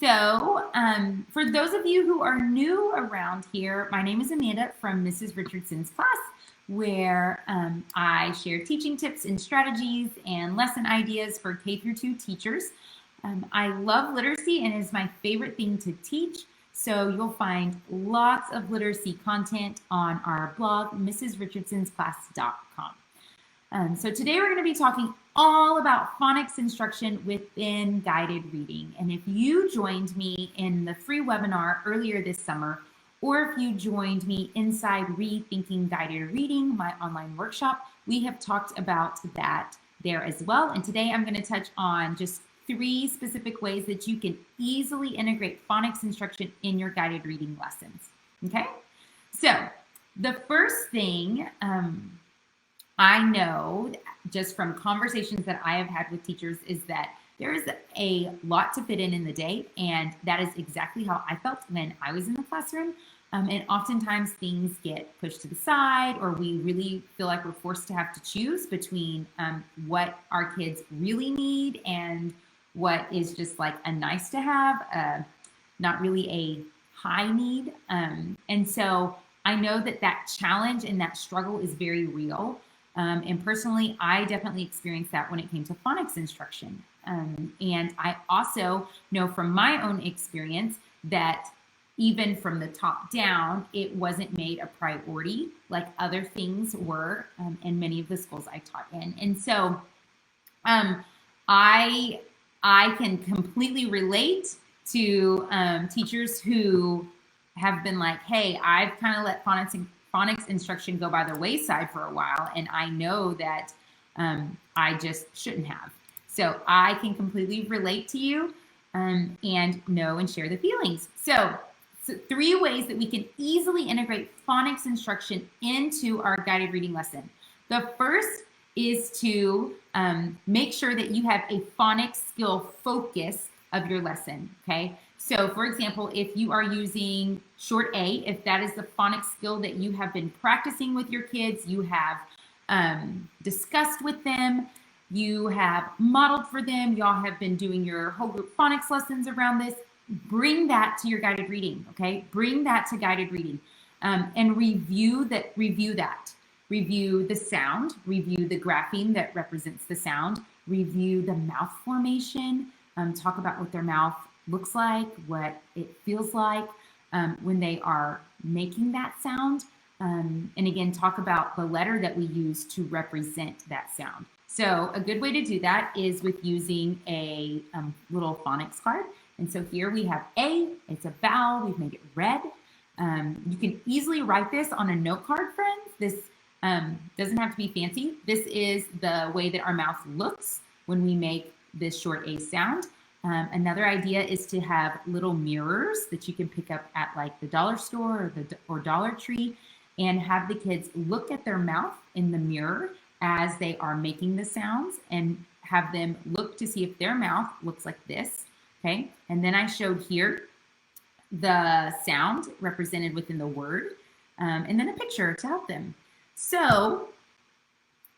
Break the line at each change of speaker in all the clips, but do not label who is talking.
For those of you who are new around here, my name is Amanda from Mrs. Richardson's class, where I share teaching tips and strategies and lesson ideas for K through 2 teachers. I love literacy and it is my favorite thing to teach. So you'll find lots of literacy content on our blog, mrsrichardsonsclass.com. So today we're going to be talking all about phonics instruction within guided reading. And if you joined me in the free webinar earlier this summer, or if you joined me inside Rethinking Guided Reading, my online workshop, we have talked about that there as well. And today I'm going to touch on just 3 specific ways that you can easily integrate phonics instruction in your guided reading lessons. Okay, so the first thing I know just from conversations that I have had with teachers is that there is a lot to fit in the day, and that is exactly how I felt when I was in the classroom. And oftentimes things get pushed to the side, or we really feel like we're forced to have to choose between what our kids really need and what is just like a nice to have, not really a high need. And so I know that that challenge and that struggle is very real. And personally, I definitely experienced that when it came to phonics instruction. And I also know from my own experience that even from the top down, it wasn't made a priority like other things were in many of the schools I taught in. And so I can completely relate to teachers who have been like, hey, I've kind of let phonics instruction go by the wayside for a while, and I know that I just shouldn't have. So I can completely relate to you and know and share the feelings. So 3 ways that we can easily integrate phonics instruction into our guided reading lesson. The first is to make sure that you have a phonics skill focus of your lesson, okay? So for example, if you are using short A, if that is the phonics skill that you have been practicing with your kids, you have discussed with them, you have modeled for them, y'all have been doing your whole group phonics lessons around this, bring that to your guided reading, okay? Bring that to guided reading and review that. Review the sound, review the grapheme that represents the sound, review the mouth formation, talk about what their mouth looks like, what it feels like when they are making that sound. And again, talk about the letter that we use to represent that sound. So a good way to do that is with using a little phonics card. And so here we have A, it's a vowel, we've made it red. You can easily write this on a note card, friends. This doesn't have to be fancy. This is the way that our mouth looks when we make this short A sound. Another idea is to have little mirrors that you can pick up at like the dollar store or Dollar Tree, and have the kids look at their mouth in the mirror as they are making the sounds, and have them look to see if their mouth looks like this, okay? And then I showed here the sound represented within the word, and then a picture to help them. So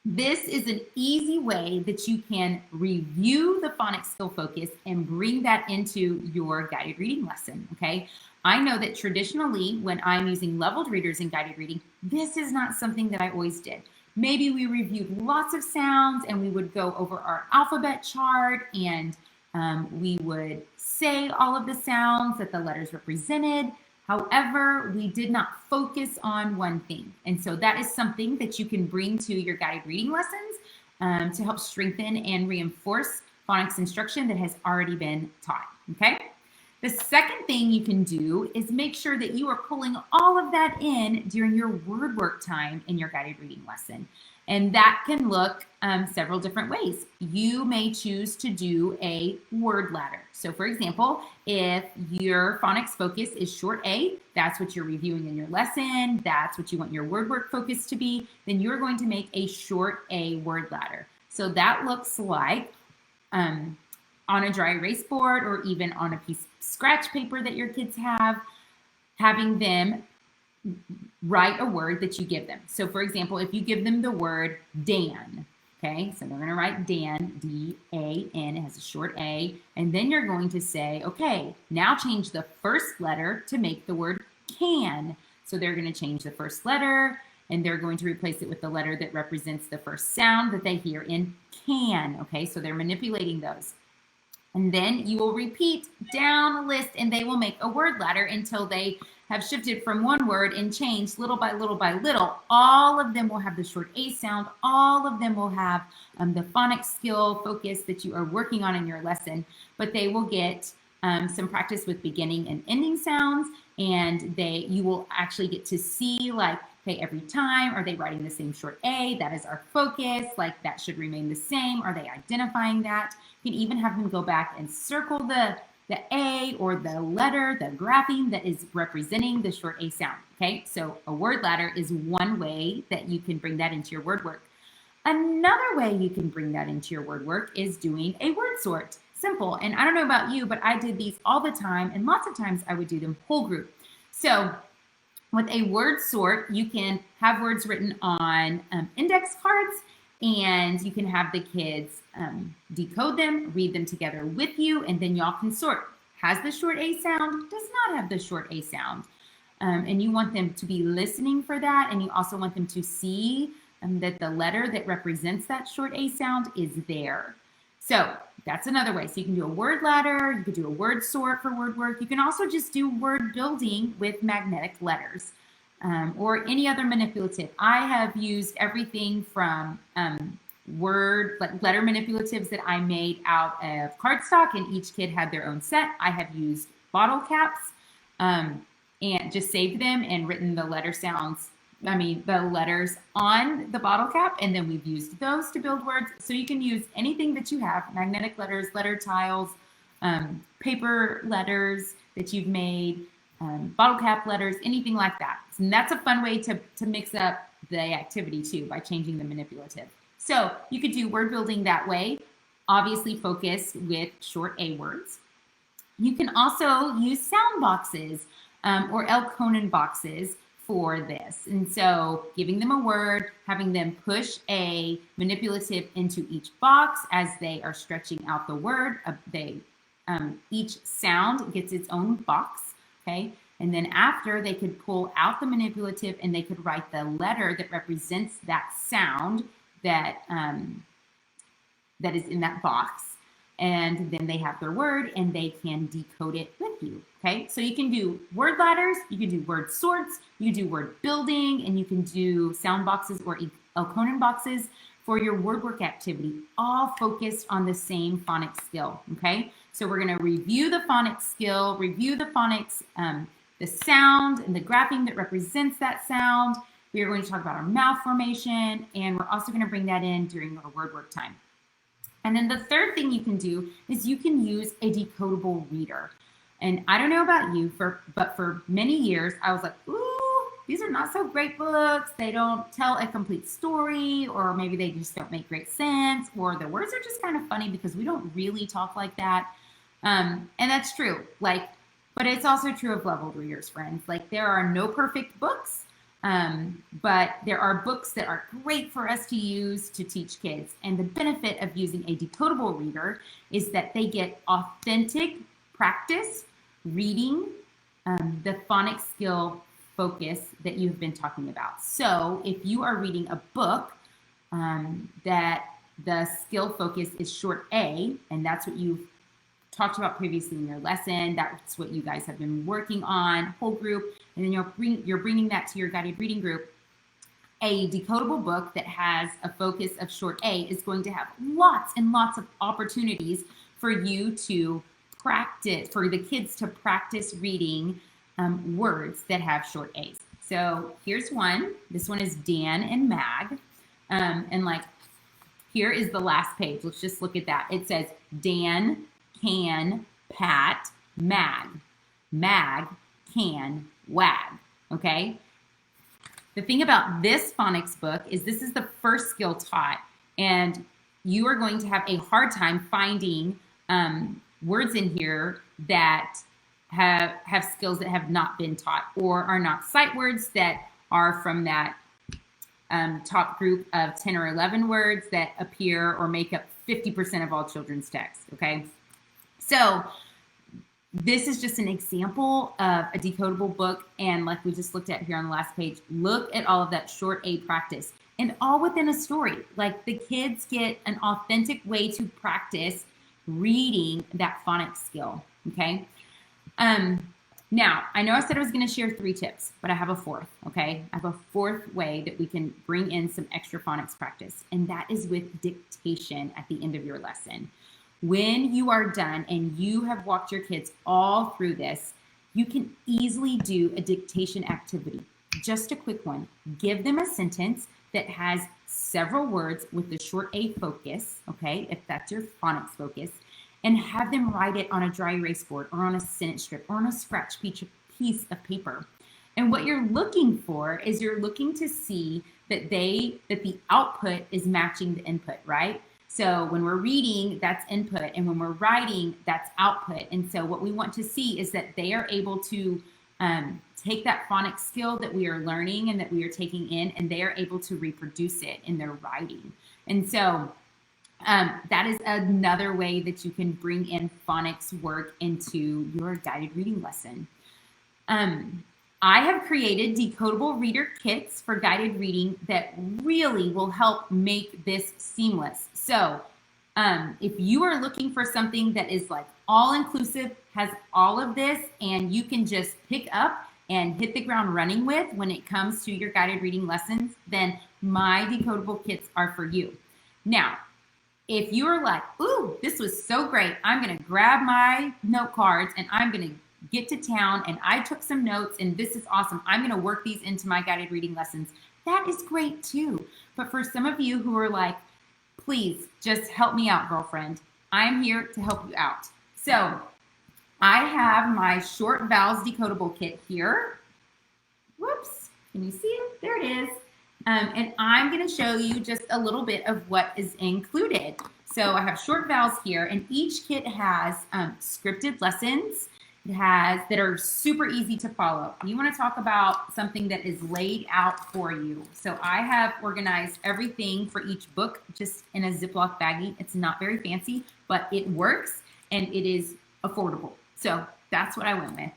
this is an easy way that you can review the phonics skill focus and bring that into your guided reading lesson, okay? I know that traditionally when I'm using leveled readers in guided reading, this is not something that I always did. Maybe we reviewed lots of sounds and we would go over our alphabet chart and we would say all of the sounds that the letters represented. However, we did not focus on one thing. And so that is something that you can bring to your guided reading lessons to help strengthen and reinforce phonics instruction that has already been taught, okay? The second thing you can do is make sure that you are pulling all of that in during your word work time in your guided reading lesson. And that can look several different ways. You may choose to do a word ladder. So for example, if your phonics focus is short A, that's what you're reviewing in your lesson, that's what you want your word work focus to be, then you're going to make a short A word ladder. So that looks like on a dry erase board or even on a piece of scratch paper that your kids have, having them write a word that you give them. So for example, if you give them the word Dan, Okay, so they're going to write Dan, D-A-N, it has a short A, and then you're going to say, okay, now change the first letter to make the word can. So they're going to change the first letter, and they're going to replace it with the letter that represents the first sound that they hear in can. Okay, so they're manipulating those. And then you will repeat down the list, and they will make a word ladder until they have shifted from one word and changed little by little by little. All of them will have the short A sound. All of them will have the phonics skill focus that you are working on in your lesson, but they will get some practice with beginning and ending sounds, and you will actually get to see, like, okay, every time, are they writing the same short A? That is our focus. Like, that should remain the same. Are they identifying that? You can even have them go back and circle the A or the letter, the grapheme that is representing the short A sound. Okay, so a word ladder is one way that you can bring that into your word work. Another way you can bring that into your word work is doing a word sort. Simple. And I don't know about you, but I did these all the time, and lots of times I would do them whole group. So with a word sort, you can have words written on index cards, and you can have the kids decode them, read them together with you, and then y'all can sort. Has the short A sound? Does not have the short A sound. And you want them to be listening for that, and you also want them to see that the letter that represents that short A sound is there. So that's another way. So you can do a word ladder, you could do a word sort for word work. You can also just do word building with magnetic letters or any other manipulative. I have used everything from letter manipulatives that I made out of cardstock, and each kid had their own set. I have used bottle caps and just saved them and written the letters on the bottle cap, and then we've used those to build words. So you can use anything that you have, magnetic letters, letter tiles, paper letters that you've made, bottle cap letters, anything like that. And that's a fun way to mix up the activity too, by changing the manipulative. So you could do word building that way, obviously focused with short A words. You can also use sound boxes or Elkonin boxes for this. And so giving them a word, having them push a manipulative into each box as they are stretching out the word. Each sound gets its own box, okay? And then after, they could pull out the manipulative and they could write the letter that represents that sound that is in that box. And then they have their word and they can decode it with you, okay? So you can do word ladders, you can do word sorts, you can do word building, and you can do sound boxes or Elkonin boxes for your word work activity, all focused on the same phonics skill, okay? So we're gonna review the phonics skill, review the phonics, the sound and the grapheme that represents that sound. We are going to talk about our mouth formation, and we're also gonna bring that in during our word work time. And then the third thing you can do is you can use a decodable reader. And I don't know about you, but for many years, I was like, ooh, these are not so great books. They don't tell a complete story, or maybe they just don't make great sense, or the words are just kind of funny because we don't really talk like that. And that's true. But it's also true of leveled readers, friends. Like, there are no perfect books. But there are books that are great for us to use to teach kids. And the benefit of using a decodable reader is that they get authentic practice reading the phonics skill focus that you've been talking about. So if you are reading a book that the skill focus is short A, and that's what you've talked about previously in your lesson, that's what you guys have been working on, whole group, and then you're bringing that to your guided reading group. A decodable book that has a focus of short A is going to have lots and lots of opportunities for you to practice, for the kids to practice reading words that have short A's. So here's one. This one is Dan and Mag. Here is the last page. Let's just look at that. It says Dan can pat Mag. Mag can wag. Okay? The thing about this phonics book is this is the first skill taught, and you are going to have a hard time finding words in here that have skills that have not been taught or are not sight words that are from that top group of 10 or 11 words that appear or make up 50% of all children's text, okay? So this is just an example of a decodable book, and like we just looked at here on the last page, look at all of that short A practice, and all within a story. Like the kids get an authentic way to practice reading that phonics skill, okay? Now, I know I said I was going to share 3 tips, but I have a 4th, okay? I have a 4th way that we can bring in some extra phonics practice, and that is with dictation at the end of your lesson. When you are done and you have walked your kids all through this, you can easily do a dictation activity. Just a quick one. Give them a sentence that has several words with the short A focus, okay, if that's your phonics focus, and have them write it on a dry erase board or on a sentence strip or on a scratch piece of paper. And what you're looking for is you're looking to see that the output is matching the input, right? So when we're reading, that's input, and when we're writing, that's output. And so what we want to see is that they are able to take that phonics skill that we are learning and that we are taking in, and they are able to reproduce it in their writing. And so that is another way that you can bring in phonics work into your guided reading lesson. I have created decodable reader kits for guided reading that really will help make this seamless. So if you are looking for something that is like all-inclusive, has all of this, and you can just pick up and hit the ground running with when it comes to your guided reading lessons, then my decodable kits are for you. Now, if you're like, ooh, this was so great, I'm going to grab my note cards and I'm going to get to town and I took some notes and this is awesome, I'm going to work these into my guided reading lessons, that is great too. But for some of you who are like, please just help me out, girlfriend, I'm here to help you out. So I have my short vowels decodable kit here. Whoops, can you see it? There it is. And I'm going to show you just a little bit of what is included. So I have short vowels here, and each kit has scripted lessons. It has that are super easy to follow. You want to talk about something that is laid out for you. So I have organized everything for each book just in a Ziploc baggie. It's not very fancy, but it works and it is affordable. So that's what I went with.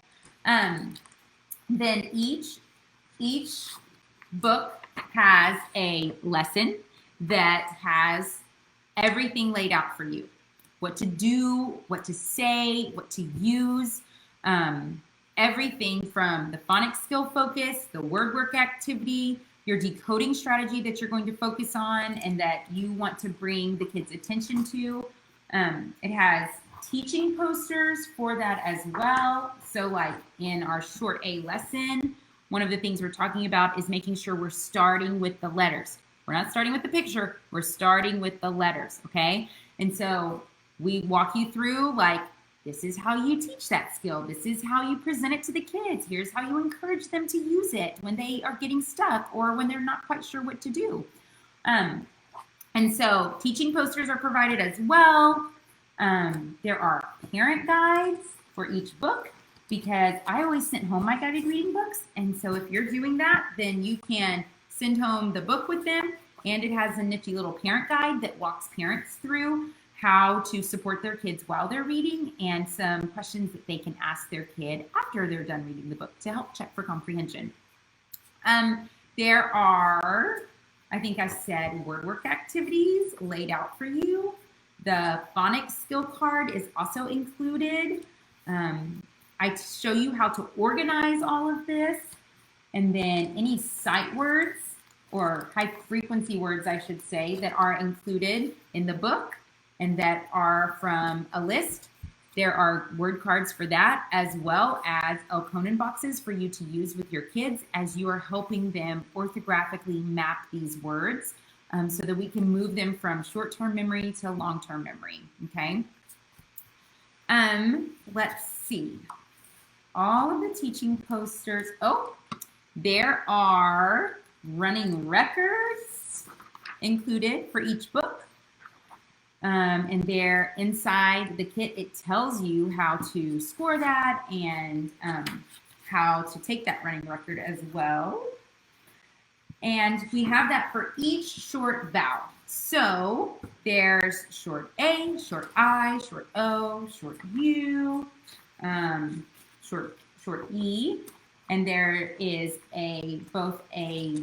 Then each book has a lesson that has everything laid out for you. What to do, what to say, what to use, everything from the phonics skill focus, the word work activity, your decoding strategy that you're going to focus on and that you want to bring the kids' attention to. It has teaching posters for that as well. So like in our short A lesson, one of the things we're talking about is making sure we're starting with the letters. We're not starting with the picture, we're starting with the letters, okay? And so we walk you through like, this is how you teach that skill. This is how you present it to the kids. Here's how you encourage them to use it when they are getting stuck or when they're not quite sure what to do. And so teaching posters are provided as well. There are parent guides for each book because I always sent home my guided reading books. And so if you're doing that, then you can send home the book with them. And it has a nifty little parent guide that walks parents through how to support their kids while they're reading and some questions that they can ask their kid after they're done reading the book to help check for comprehension. There are, I think I said, word work activities laid out for you. The phonics skill card is also included. I show you how to organize all of this, and then any sight words or high frequency words, I should say, that are included in the book and that are from a list. There are word cards for that, as well as Elkonin boxes for you to use with your kids as you are helping them orthographically map these words so that we can move them from short-term memory to long-term memory, okay? Let's see. All of the teaching posters. Oh, there are running records included for each book. And there inside the kit, it tells you how to score that and how to take that running record as well. And we have that for each short vowel. So there's short A, short I, short O, short U, short E, and there is both a,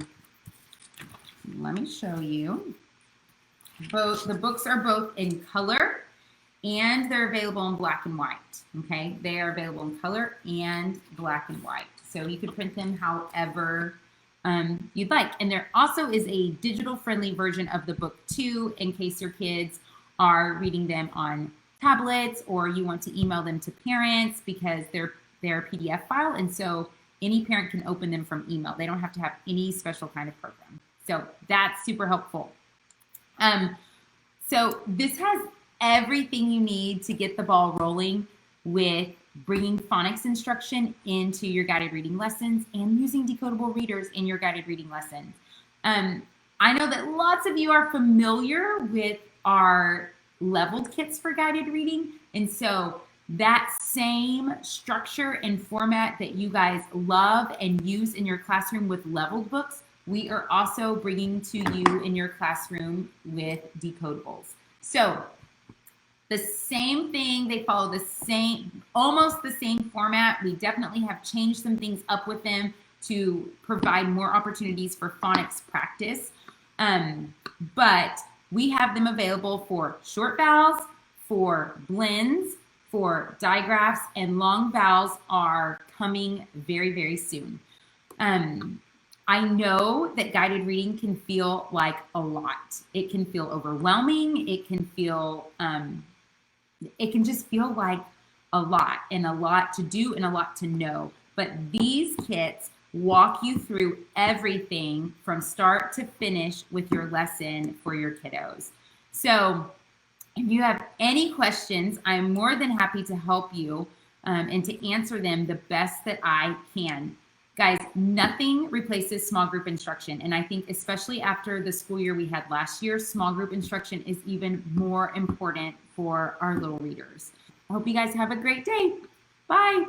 let me show you. The books are both in color and they're available in black and white. Okay, they are available in color and black and white. So you can print them however you'd like. And there also is a digital friendly version of the book too, in case your kids are reading them on tablets or you want to email them to parents because they're a PDF file. And so any parent can open them from email. They don't have to have any special kind of program. So that's super helpful. So this has everything you need to get the ball rolling with bringing phonics instruction into your guided reading lessons and using decodable readers in your guided reading lessons. I know that lots of you are familiar with our leveled kits for guided reading. And so that same structure and format that you guys love and use in your classroom with leveled books, we are also bringing to you in your classroom with decodables. So the same thing, they follow the same, almost the same format. We definitely have changed some things up with them to provide more opportunities for phonics practice. But we have them available for short vowels, for blends, for digraphs, and long vowels are coming very, very soon. I know that guided reading can feel like a lot. It can feel overwhelming. It can feel, it can just feel like a lot to do and a lot to know. But these kits walk you through everything from start to finish with your lesson for your kiddos. So if you have any questions, I'm more than happy to help you and to answer them the best that I can. Guys, nothing replaces small group instruction. And I think especially after the school year we had last year, small group instruction is even more important for our little readers. I hope you guys have a great day. Bye.